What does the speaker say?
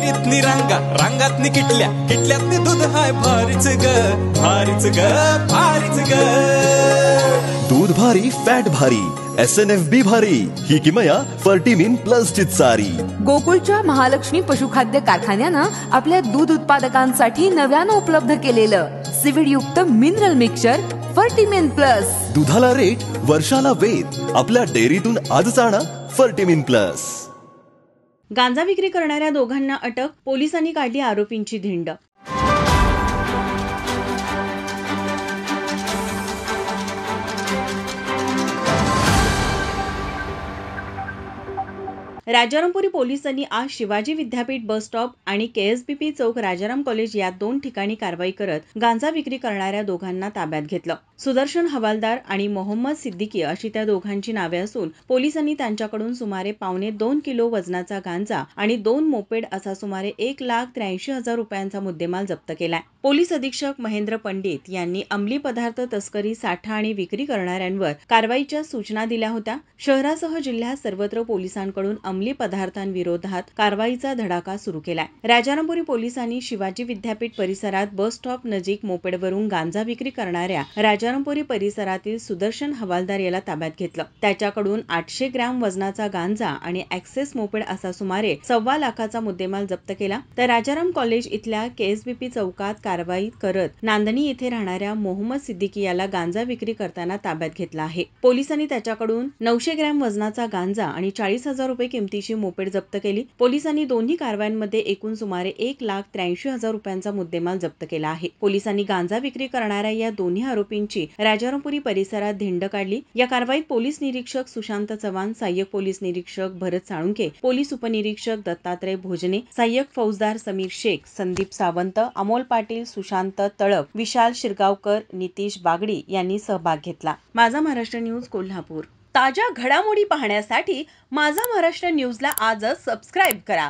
डेअरीतनी रांगा, रांगातनी किटल्या, किटल्यातनी दूध हाय भारीच ग, भारीच ग, भारीच ग. दूध भारी, फॅट भारी, SNFB भारी, ही किमया फर्टिमिन प्लस ची चारी. गोकुळच्या महालक्ष्मी पशुखाद्य कारखान्यानं आपल्या दूध उत्पादकांसाठी नव्यानं उपलब्ध केलेलं सीविड युक्त मिनरल मिक्सचर फर्टिमिन प्लस. दुधाला रेट, वर्षाला वेद. आपल्या डेअरीतून आजच आणा फर्टिमिन प्लस. गांजा विक्री करणाऱ्या दोघांना अटक, पोलिसांनी काढली आरोपींची धिंड. राजारामपुरी पोलिसांनी आज शिवाजी विद्यापीठ बस स्टॉप आणि KSBP चौक राजाराम कॉलेज या 2 ठिकाणी कारवाई करत गांजा विक्री करणाऱ्या दोघांना ताब्यात घेतलं. सुदर्शन हवालदार आणि मोहम्मद सिद्दीकी अशी त्या दोघांची नावे असून पोलिसांनी त्यांच्याकडून सुमारे 1.25 किलो वजनाचा गांजा आणि 2 मोपेड असा सुमारे 1,83,000 रुपयांचा मुद्देमाल जप्त केलाय. पोलीस अधीक्षक महेंद्र पंडित यांनी अंमली पदार्थ तस्करी, साठा आणि विक्री करणाऱ्यांवर कारवाईच्या सूचना दिल्या होत्या. शहरासह जिल्ह्यात सर्वत्र पोलिसांकडून अंमली पदार्थांविरोधात कारवाईचा धडाका सुरू केलाय. राजारामपुरी पोलिसांनी शिवाजी विद्यापीठ परिसरात बस स्टॉप नजीक मोपेडवरून गांजा विक्री करणाऱ्या राजारामपुरी परिसरातील सुदर्शन हवालदार याला ताब्यात घेतलं. त्याच्याकडून 800 ग्रॅम वजनाचा गांजा आणि ॲक्सेस मोपेड असा सुमारे 1.25 लाखाचा मुद्देमाल जप्त केला. तर राजाराम कॉलेज इथल्या KSBP चौकात कारवाई करत नांदणी येथे राहणाऱ्या मोहम्मद सिद्दीकी याला गांजा विक्री करताना ताब्यात घेतला आहे. पोलिसांनी त्याच्याकडून 900 ग्रॅम वजनाचा गांजा आणि 40,000 रुपये किमतीची मोपेड जप्त केली. पोलिसांनी दोन्ही कारवायांमध्ये एकूण सुमारे 1,83,000 रुपयांचा मुद्देमाल जप्त केला आहे. पोलिसांनी गांजा विक्री करणाऱ्या या दोन्ही आरोपींची राजारामपुरी परिसरात धिंड काढली. या कारवाईत पोलीस निरीक्षक सुशांत चव्हाण, सहाय्यक पोलीस निरीक्षक भरत साळुंके, पोलीस उपनिरीक्षक दत्तात्रय भोजने, सहाय्यक फौजदार समीर शेख, संदीप सावंत, अमोल पाटील, सुशांत तळप, विशाल शिरगावकर, नितीश बागडी यांनी सहभाग घेतला. माझा महाराष्ट्र न्यूज कोल्हापूर. ताज्या घडामोडी पाहण्यासाठी माझा महाराष्ट्र न्यूजला आजच सबस्क्राईब करा.